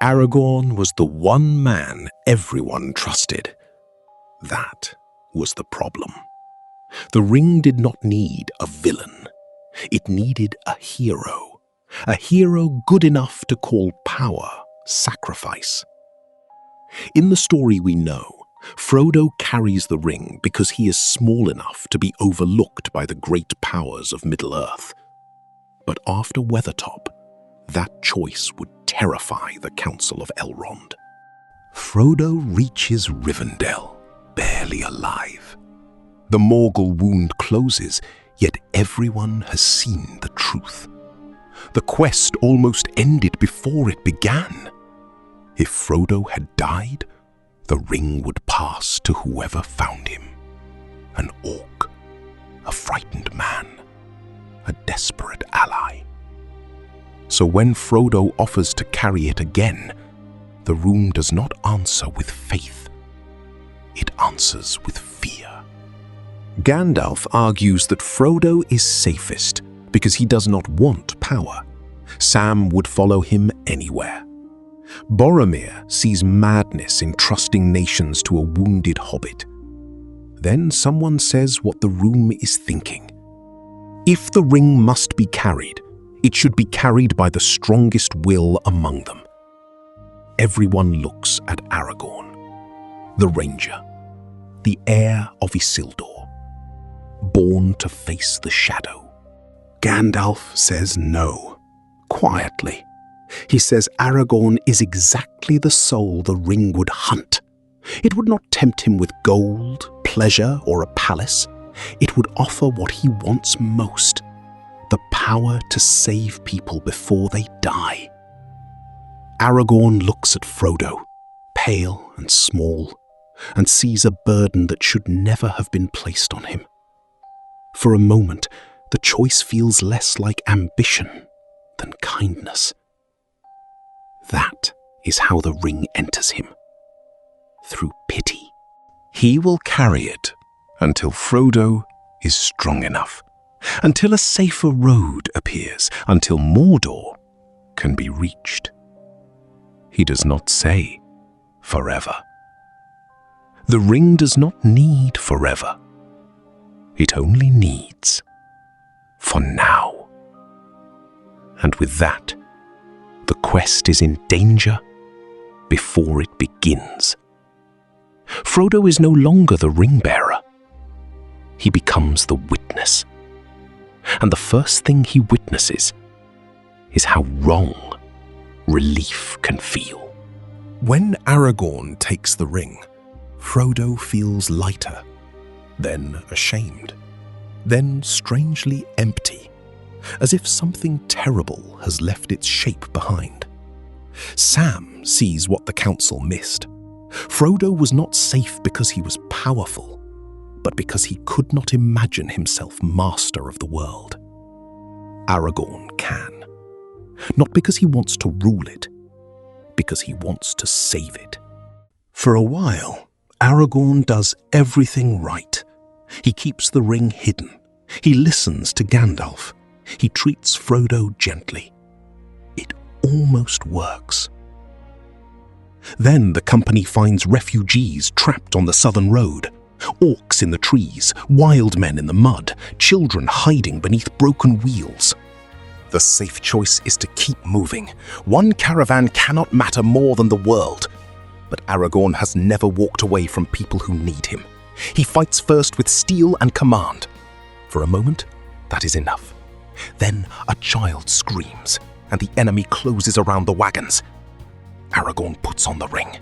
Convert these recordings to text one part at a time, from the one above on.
Aragorn was the one man everyone trusted. That was the problem. The ring did not need a villain. It needed a hero good enough to call power sacrifice. In the story we know, Frodo carries the ring because he is small enough to be overlooked by the great powers of Middle-earth. But after Weathertop, that choice would terrify the Council of Elrond. Frodo reaches Rivendell, barely alive. The Morgul wound closes, yet everyone has seen the truth. The quest almost ended before it began. If Frodo had died, the ring would pass to whoever found him. An orc, a frightened man, a desperate ally. So when Frodo offers to carry it again, the room does not answer with faith. It answers with fear. Gandalf argues that Frodo is safest because he does not want power. Sam would follow him anywhere. Boromir sees madness in trusting nations to a wounded hobbit. Then someone says what the room is thinking. If the ring must be carried, it should be carried by the strongest will among them. Everyone looks at Aragorn, the ranger, the heir of Isildur, born to face the shadow. Gandalf says no, quietly. He says Aragorn is exactly the soul the ring would hunt. It would not tempt him with gold, pleasure, or a palace. It would offer what he wants most, the power to save people before they die. Aragorn looks at Frodo, pale and small, and sees a burden that should never have been placed on him. For a moment, the choice feels less like ambition than kindness. That is how the ring enters him, through pity. He will carry it until Frodo is strong enough, until a safer road appears, until Mordor can be reached. He does not say forever. The ring does not need forever. It only needs for now. And with that, the quest is in danger before it begins. Frodo is no longer the ring-bearer. He becomes the witness. And the first thing he witnesses is how wrong relief can feel. When Aragorn takes the ring, Frodo feels lighter, then ashamed, then strangely empty, as if something terrible has left its shape behind. Sam sees what the council missed. Frodo was not safe because he was powerful, but because he could not imagine himself master of the world. Aragorn can. Not because he wants to rule it, because he wants to save it. For a while, Aragorn does everything right. He keeps the ring hidden. He listens to Gandalf. He treats Frodo gently. It almost works. Then the company finds refugees trapped on the southern road. Orcs in the trees, wild men in the mud, children hiding beneath broken wheels. The safe choice is to keep moving. One caravan cannot matter more than the world. But Aragorn has never walked away from people who need him. He fights first with steel and command. For a moment, that is enough. Then a child screams, and the enemy closes around the wagons. Aragorn puts on the ring.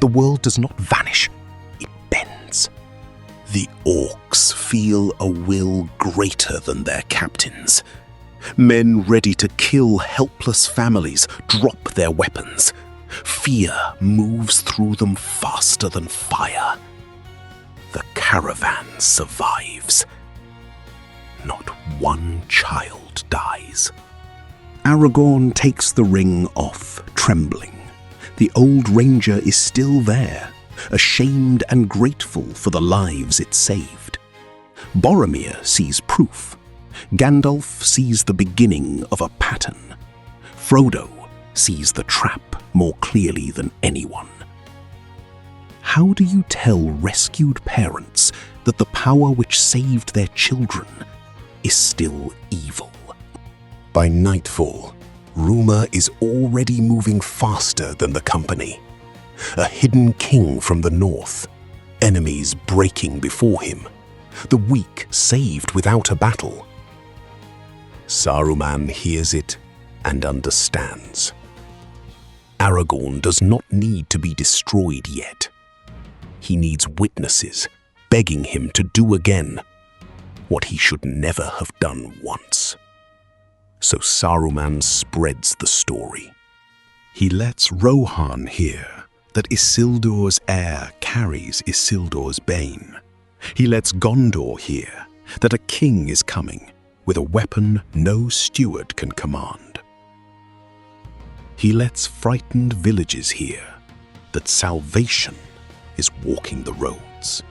The world does not vanish, it bends. The orcs feel a will greater than their captains. Men ready to kill helpless families drop their weapons. Fear moves through them faster than fire. The caravan survives. Not one child dies. Aragorn takes the ring off, trembling. The old ranger is still there, ashamed and grateful for the lives it saved. Boromir sees proof. Gandalf sees the beginning of a pattern. Frodo sees the trap more clearly than anyone. How do you tell rescued parents that the power which saved their children is still evil? By nightfall, rumor is already moving faster than the company. A hidden king from the north, enemies breaking before him, the weak saved without a battle. Saruman hears it and understands. Aragorn does not need to be destroyed yet. He needs witnesses begging him to do again what he should never have done once. So Saruman spreads the story. He lets Rohan hear that Isildur's heir carries Isildur's bane. He lets Gondor hear that a king is coming with a weapon no steward can command. He lets frightened villages hear that salvation is walking the roads.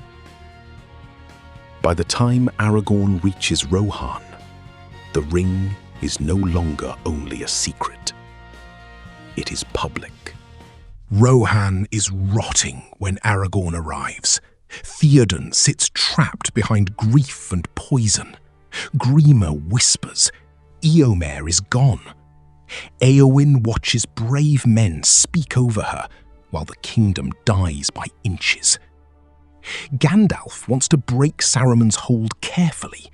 By the time Aragorn reaches Rohan, the ring is no longer only a secret. It is public. Rohan is rotting when Aragorn arrives. Theoden sits trapped behind grief and poison. Grima whispers. Eomer is gone. Eowyn watches brave men speak over her while the kingdom dies by inches. Gandalf wants to break Saruman's hold carefully.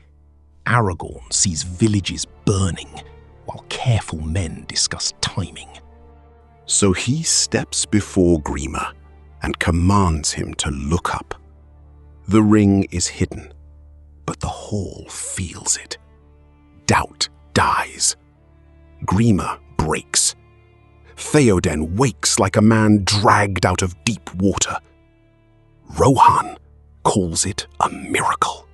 Aragorn sees villages burning while careful men discuss timing. So he steps before Grima and commands him to look up. The ring is hidden, but the hall feels it. Doubt dies. Grima breaks. Theoden wakes like a man dragged out of deep water. Rohan calls it a miracle.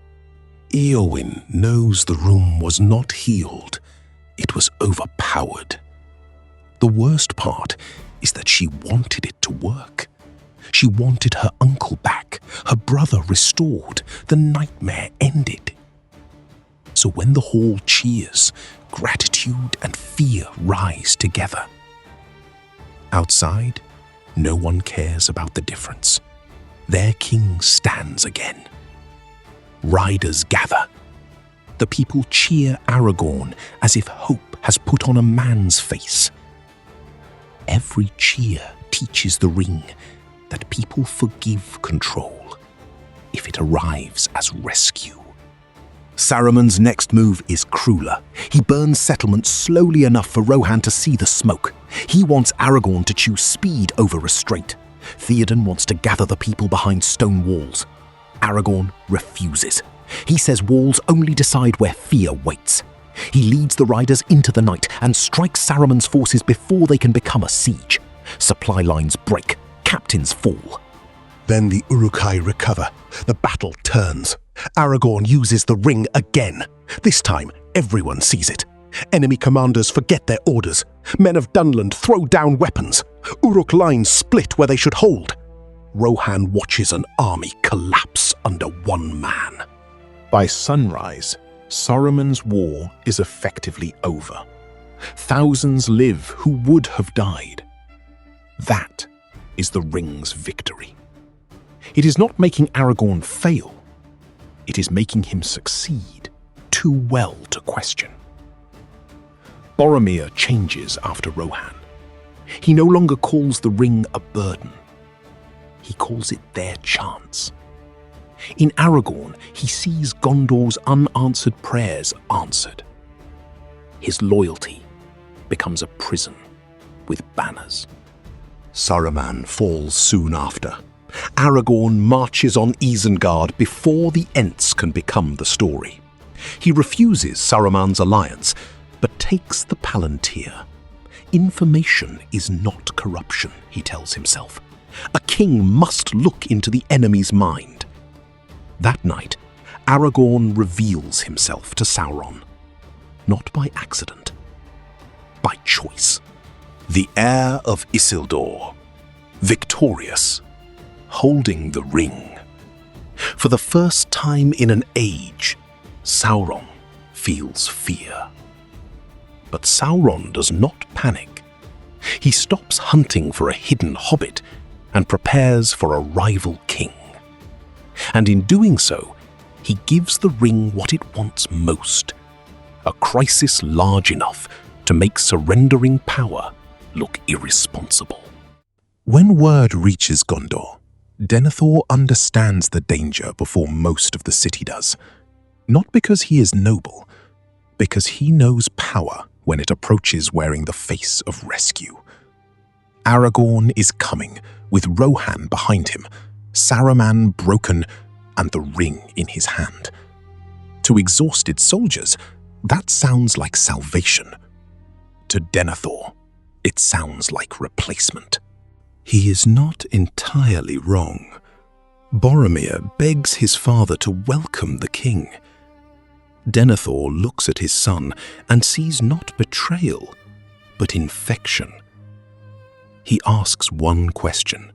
Eowyn knows the room was not healed. It was overpowered. The worst part is that she wanted it to work. She wanted her uncle back, her brother restored, the nightmare ended. So when the hall cheers, gratitude and fear rise together. Outside, no one cares about the difference. Their king stands again. Riders gather. The people cheer Aragorn as if hope has put on a man's face. Every cheer teaches the ring that people forgive control if it arrives as rescue. Saruman's next move is crueler. He burns settlements slowly enough for Rohan to see the smoke. He wants Aragorn to choose speed over restraint. Theoden wants to gather the people behind stone walls. Aragorn refuses. He says walls only decide where fear waits. He leads the riders into the night and strikes Saruman's forces before they can become a siege. Supply lines break. Captains fall. Then the Uruk-hai recover. The battle turns. Aragorn uses the ring again. This time, everyone sees it. Enemy commanders forget their orders. Men of Dunland throw down weapons. Uruk lines split where they should hold. Rohan watches an army collapse under one man. By sunrise, Saruman's war is effectively over. Thousands live who would have died. That is the ring's victory. It is not making Aragorn fail. It is making him succeed too well to question. Boromir changes after Rohan. He no longer calls the ring a burden. He calls it their chance. In Aragorn, he sees Gondor's unanswered prayers answered. His loyalty becomes a prison with banners. Saruman falls soon after. Aragorn marches on Isengard before the Ents can become the story. He refuses Saruman's alliance, but takes the Palantir. Information is not corruption, he tells himself. A king must look into the enemy's mind. That night, Aragorn reveals himself to Sauron, not by accident, by choice. The heir of Isildur, victorious, holding the ring. For the first time in an age, Sauron feels fear. But Sauron does not panic. He stops hunting for a hidden hobbit and prepares for a rival king. And in doing so, he gives the ring what it wants most, a crisis large enough to make surrendering power look irresponsible. When word reaches Gondor, Denethor understands the danger before most of the city does. Not because he is noble, because he knows power when it approaches wearing the face of rescue. Aragorn is coming, with Rohan behind him, Saruman broken, and the ring in his hand. To exhausted soldiers, that sounds like salvation. To Denethor, it sounds like replacement. He is not entirely wrong. Boromir begs his father to welcome the king. Denethor looks at his son and sees not betrayal, but infection. He asks one question.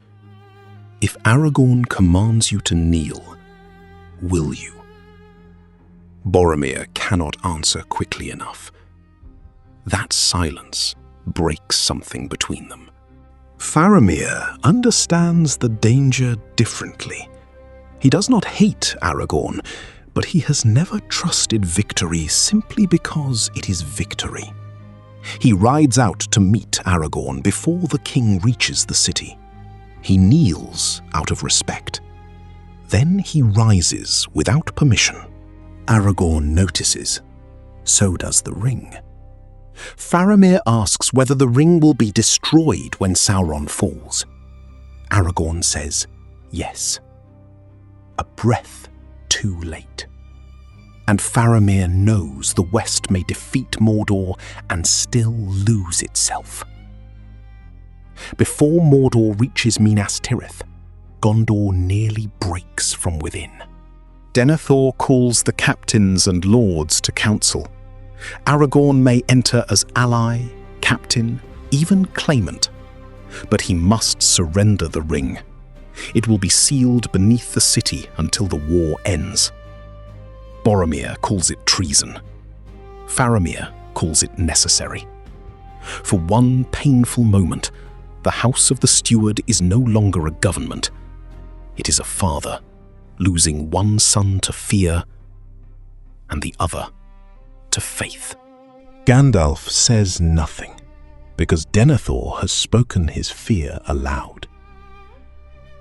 If Aragorn commands you to kneel, will you? Boromir cannot answer quickly enough. That silence breaks something between them. Faramir understands the danger differently. He does not hate Aragorn, but he has never trusted victory simply because it is victory. He rides out to meet Aragorn before the king reaches the city. He kneels out of respect. Then he rises without permission. Aragorn notices. So does the ring. Faramir asks whether the ring will be destroyed when Sauron falls. Aragorn says yes. A breath too late. And Faramir knows the West may defeat Mordor and still lose itself. Before Mordor reaches Minas Tirith, Gondor nearly breaks from within. Denethor calls the captains and lords to council. Aragorn may enter as ally, captain, even claimant, but he must surrender the ring. It will be sealed beneath the city until the war ends. Boromir calls it treason. Faramir calls it necessary. For one painful moment, the House of the Steward is no longer a government. It is a father, losing one son to fear and the other to faith. Gandalf says nothing, because Denethor has spoken his fear aloud.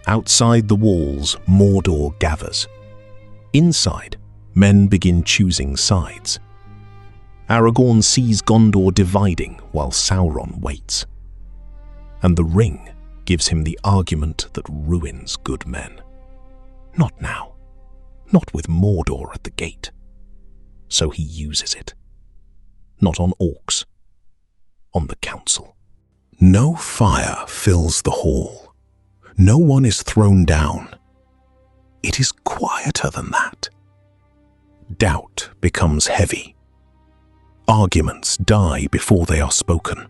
Outside the walls, Mordor gathers. Inside, men begin choosing sides. Aragorn sees Gondor dividing while Sauron waits. And the ring gives him the argument that ruins good men. Not now. Not with Mordor at the gate. So he uses it. Not on orcs. On the council. No fire fills the hall. No one is thrown down. It is quieter than that. Doubt becomes heavy. Arguments die before they are spoken.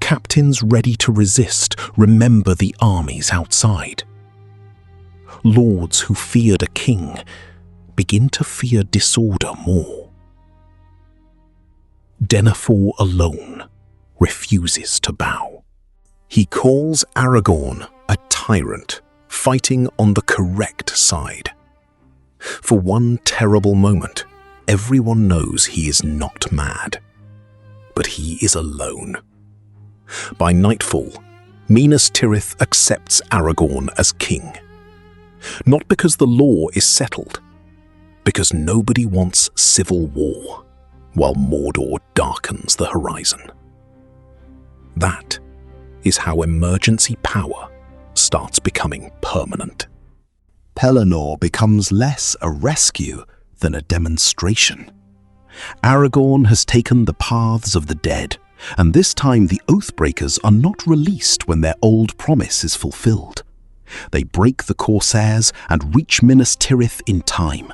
Captains ready to resist remember the armies outside. Lords who feared a king begin to fear disorder more. Denethor alone refuses to bow. He calls Aragorn a tyrant, fighting on the correct side. For one terrible moment, everyone knows he is not mad. But he is alone. By nightfall, Minas Tirith accepts Aragorn as king. Not because the law is settled, because nobody wants civil war, while Mordor darkens the horizon. That is how emergency power starts becoming permanent. Pelennor becomes less a rescue than a demonstration. Aragorn has taken the paths of the dead, and this time the Oathbreakers are not released when their old promise is fulfilled. They break the Corsairs and reach Minas Tirith in time.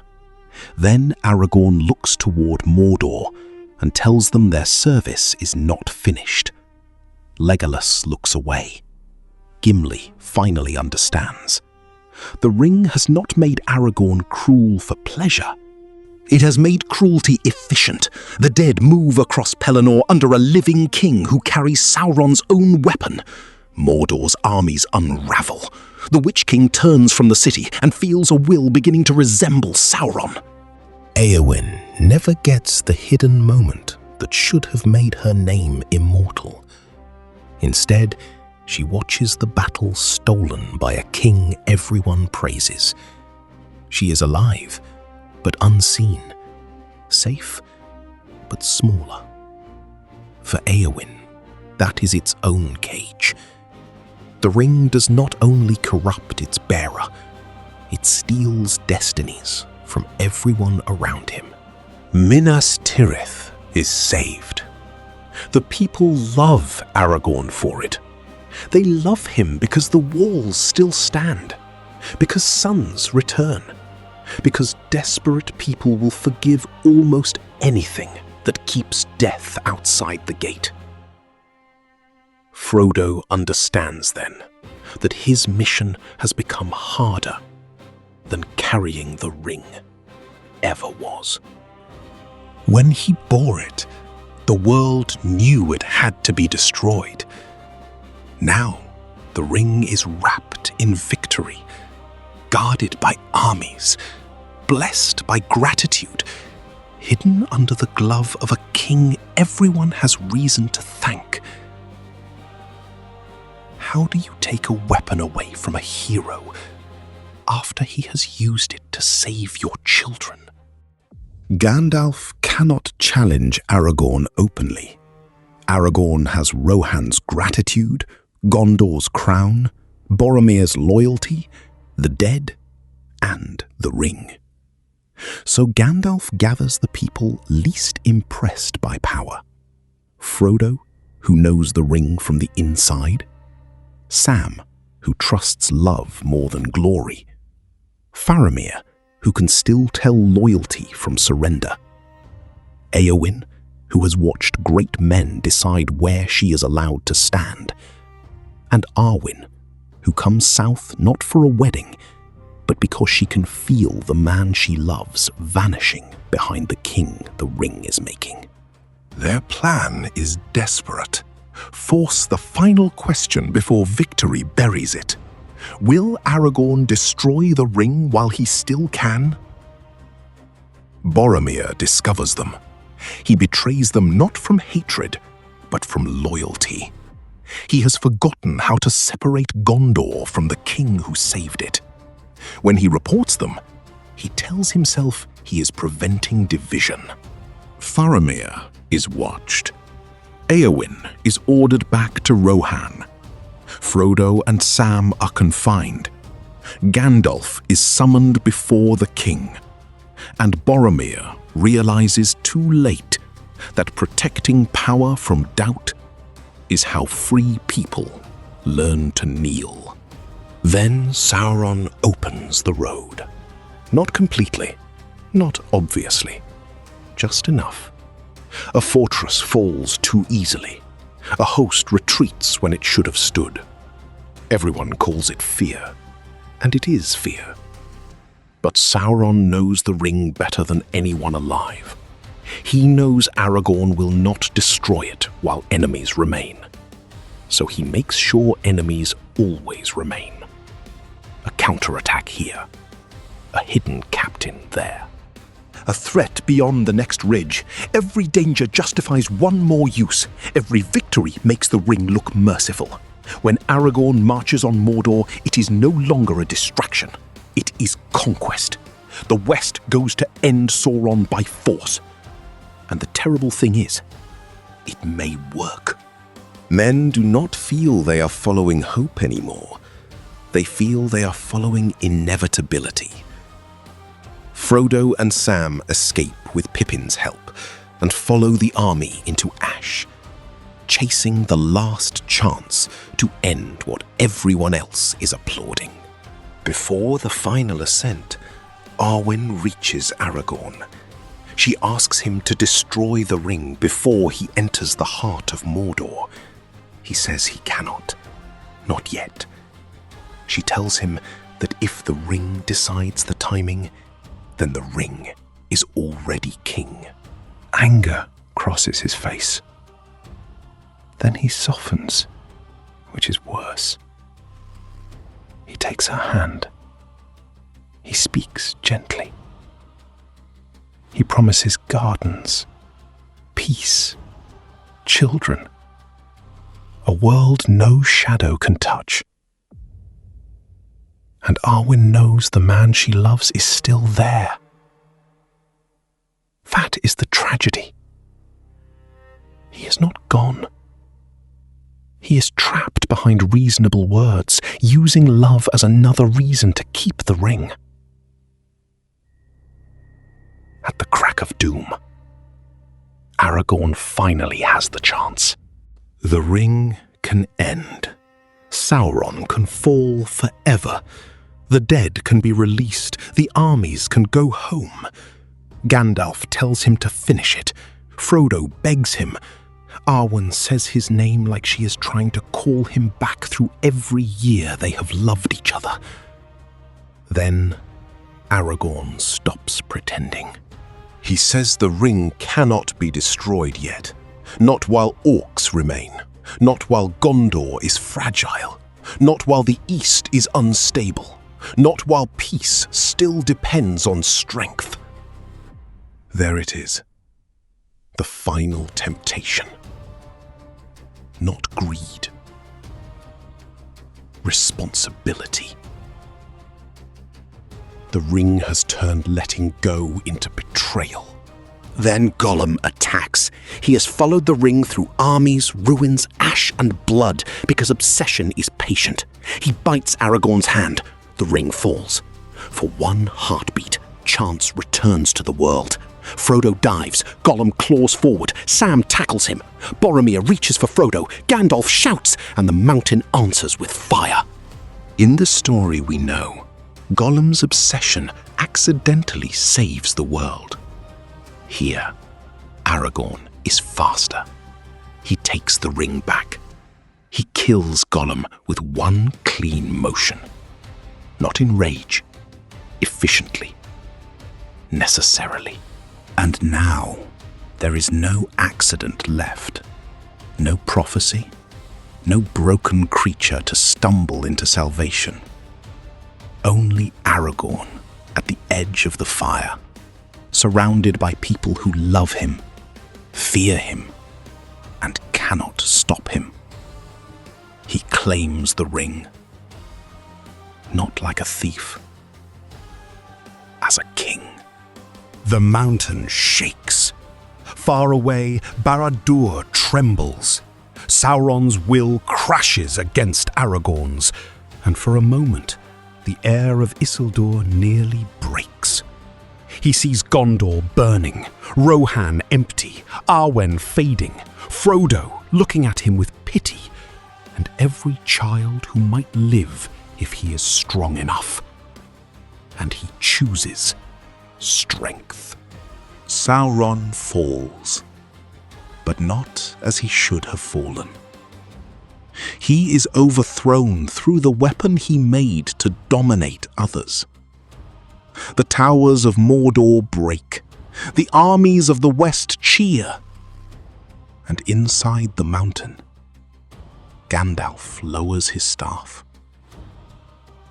Then Aragorn looks toward Mordor and tells them their service is not finished. Legolas looks away. Gimli finally understands. The ring has not made Aragorn cruel for pleasure. It has made cruelty efficient. The dead move across Pelennor under a living king who carries Sauron's own weapon. Mordor's armies unravel. The Witch King turns from the city and feels a will beginning to resemble Sauron. Eowyn never gets the hidden moment that should have made her name immortal. Instead, she watches the battle stolen by a king everyone praises. She is alive, but unseen, safe, but smaller. For Eowyn, that is its own cage. The ring does not only corrupt its bearer, it steals destinies from everyone around him. Minas Tirith is saved. The people love Aragorn for it. They love him because the walls still stand, because sons return, because desperate people will forgive almost anything that keeps death outside the gate. Frodo understands then that his mission has become harder than carrying the ring ever was. When he bore it, the world knew it had to be destroyed. Now, the ring is wrapped in victory, guarded by armies, blessed by gratitude, hidden under the glove of a king everyone has reason to thank. How do you take a weapon away from a hero after he has used it to save your children? Gandalf cannot challenge Aragorn openly. Aragorn has Rohan's gratitude, Gondor's crown, Boromir's loyalty, the dead, and the ring. So Gandalf gathers the people least impressed by power. Frodo, who knows the ring from the inside. Sam, who trusts love more than glory. Faramir, who can still tell loyalty from surrender. Eowyn, who has watched great men decide where she is allowed to stand. And Arwen, who comes south not for a wedding, but because she can feel the man she loves vanishing behind the king the ring is making. Their plan is desperate. Force the final question before victory buries it. Will Aragorn destroy the ring while he still can? Boromir discovers them. He betrays them not from hatred, but from loyalty. He has forgotten how to separate Gondor from the king who saved it. When he reports them, he tells himself he is preventing division. Faramir is watched. Eowyn is ordered back to Rohan. Frodo and Sam are confined. Gandalf is summoned before the king. And Boromir realizes too late that protecting power from doubt is how free people learn to kneel. Then Sauron opens the road. Not completely, not obviously, just enough. A fortress falls too easily. A host retreats when it should have stood. Everyone calls it fear, and it is fear. But Sauron knows the ring better than anyone alive. He knows Aragorn will not destroy it while enemies remain. So he makes sure enemies always remain. A counterattack here. A hidden captain there. A threat beyond the next ridge. Every danger justifies one more use. Every victory makes the ring look merciful. When Aragorn marches on Mordor, it is no longer a distraction. It is conquest. The West goes to end Sauron by force. And the terrible thing is, it may work. Men do not feel they are following hope anymore. They feel they are following inevitability. Frodo and Sam escape with Pippin's help and follow the army into ash, chasing the last chance to end what everyone else is applauding. Before the final ascent, Arwen reaches Aragorn. She asks him to destroy the ring before he enters the heart of Mordor. He says he cannot. Not yet. She tells him that if the ring decides the timing, then the ring is already king. Anger crosses his face. Then he softens, which is worse. He takes her hand. He speaks gently. He promises gardens, peace, children, a world no shadow can touch. And Arwen knows the man she loves is still there. That is the tragedy. He is not gone. He is trapped behind reasonable words, using love as another reason to keep the ring. At the crack of doom, Aragorn finally has the chance. The ring can end. Sauron can fall forever. The dead can be released. The armies can go home. Gandalf tells him to finish it. Frodo begs him. Arwen says his name like she is trying to call him back through every year they have loved each other. Then Aragorn stops pretending. He says the ring cannot be destroyed yet. Not while orcs remain. Not while Gondor is fragile. Not while the East is unstable. Not while peace still depends on strength. There it is. The final temptation. Not greed. Responsibility. The ring has turned letting go into betrayal. Then Gollum attacks. He has followed the ring through armies, ruins, ash and blood because obsession is patient. He bites Aragorn's hand. The ring falls. For one heartbeat, chance returns to the world. Frodo dives. Gollum claws forward. Sam tackles him. Boromir reaches for Frodo. Gandalf shouts, and the mountain answers with fire. In the story we know, Gollum's obsession accidentally saves the world. Here, Aragorn is faster. He takes the ring back. He kills Gollum with one clean motion. Not in rage, efficiently, necessarily. And now, there is no accident left. No prophecy, no broken creature to stumble into salvation. Only Aragorn at the edge of the fire, surrounded by people who love him, fear him, and cannot stop him. He claims the ring, not like a thief, as a king. The mountain shakes. Far away, Barad-dûr trembles. Sauron's will crashes against Aragorn's, and for a moment, the air of Isildur nearly breaks. He sees Gondor burning, Rohan empty, Arwen fading, Frodo looking at him with pity, and every child who might live if he is strong enough. And he chooses strength. Sauron falls, but not as he should have fallen. He is overthrown through the weapon he made to dominate others. The towers of Mordor break. The armies of the West cheer. And inside the mountain, Gandalf lowers his staff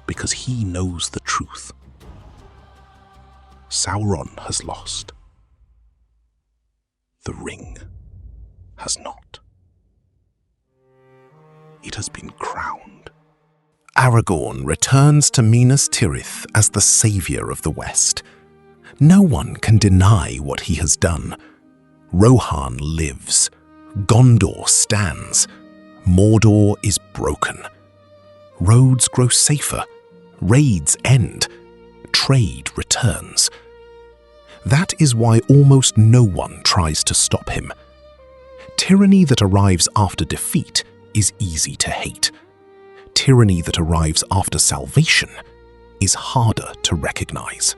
because he knows the truth. Sauron has lost. The ring has not. It has been crowned. Aragorn returns to Minas Tirith as the savior of the West. No one can deny what he has done. Rohan lives. Gondor stands. Mordor is broken. Roads grow safer. Raids end. Trade returns. That is why almost no one tries to stop him. Tyranny that arrives after defeat is easy to hate. Tyranny that arrives after salvation is harder to recognize.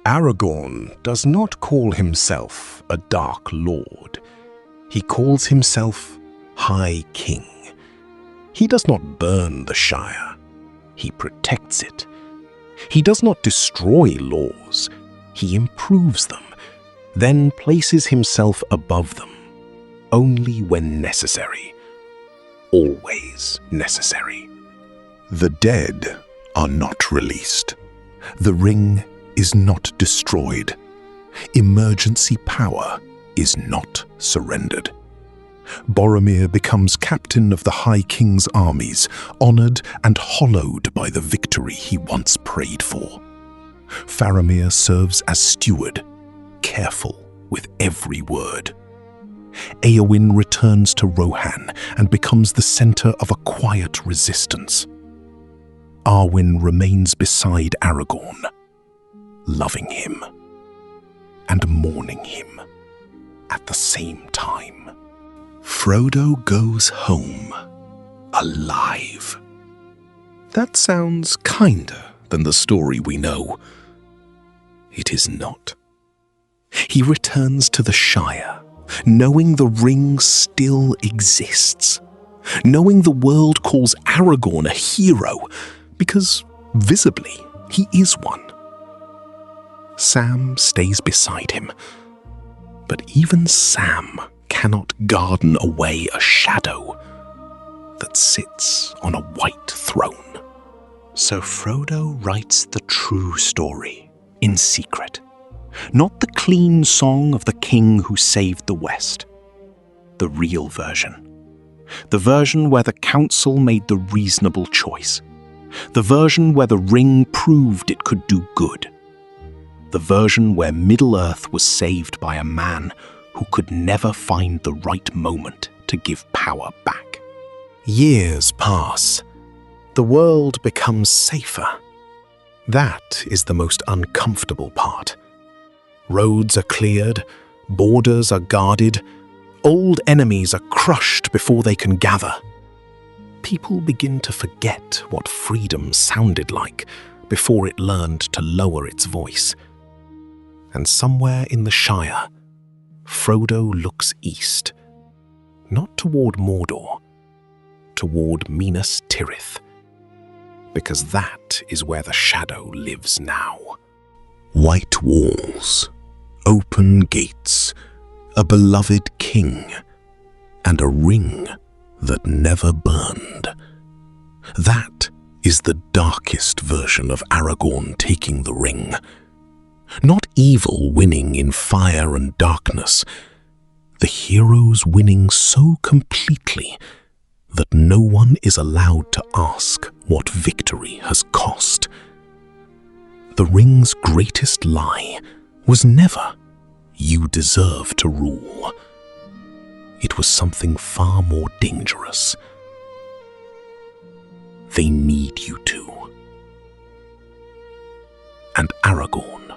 Aragorn does not call himself a Dark Lord. He calls himself High King. He does not burn the Shire. He protects it. He does not destroy laws. He improves them, then places himself above them, only when necessary. Always necessary. The dead are not released. The ring is not destroyed. Emergency power is not surrendered. Boromir becomes captain of the High King's armies, honored and hallowed by the victory he once prayed for. Faramir serves as steward, careful with every word. Eowyn returns to Rohan and becomes the center of a quiet resistance. Arwen remains beside Aragorn, loving him and mourning him at the same time. Frodo goes home, alive. That sounds kinder than the story we know. It is not. He returns to the Shire, knowing the ring still exists, knowing the world calls Aragorn a hero, because visibly he is one. Sam stays beside him, but even Sam cannot garden away a shadow that sits on a white throne. So Frodo writes the true story in secret, not the clean song of the king who saved the West, the real version. The version where the council made the reasonable choice. The version where the ring proved it could do good. The version where Middle-earth was saved by a man who could never find the right moment to give power back. Years pass. The world becomes safer. That is the most uncomfortable part. Roads are cleared, borders are guarded, old enemies are crushed before they can gather. People begin to forget what freedom sounded like before it learned to lower its voice. And somewhere in the Shire, Frodo looks east, not toward Mordor, toward Minas Tirith, because that is where the shadow lives now. White walls, open gates, a beloved king, and a ring that never burned. That is the darkest version of Aragorn taking the ring. Not evil winning in fire and darkness, the heroes winning so completely that no one is allowed to ask what victory has cost. The ring's greatest lie was never, "You deserve to rule." It was something far more dangerous. "They need you to." And Aragorn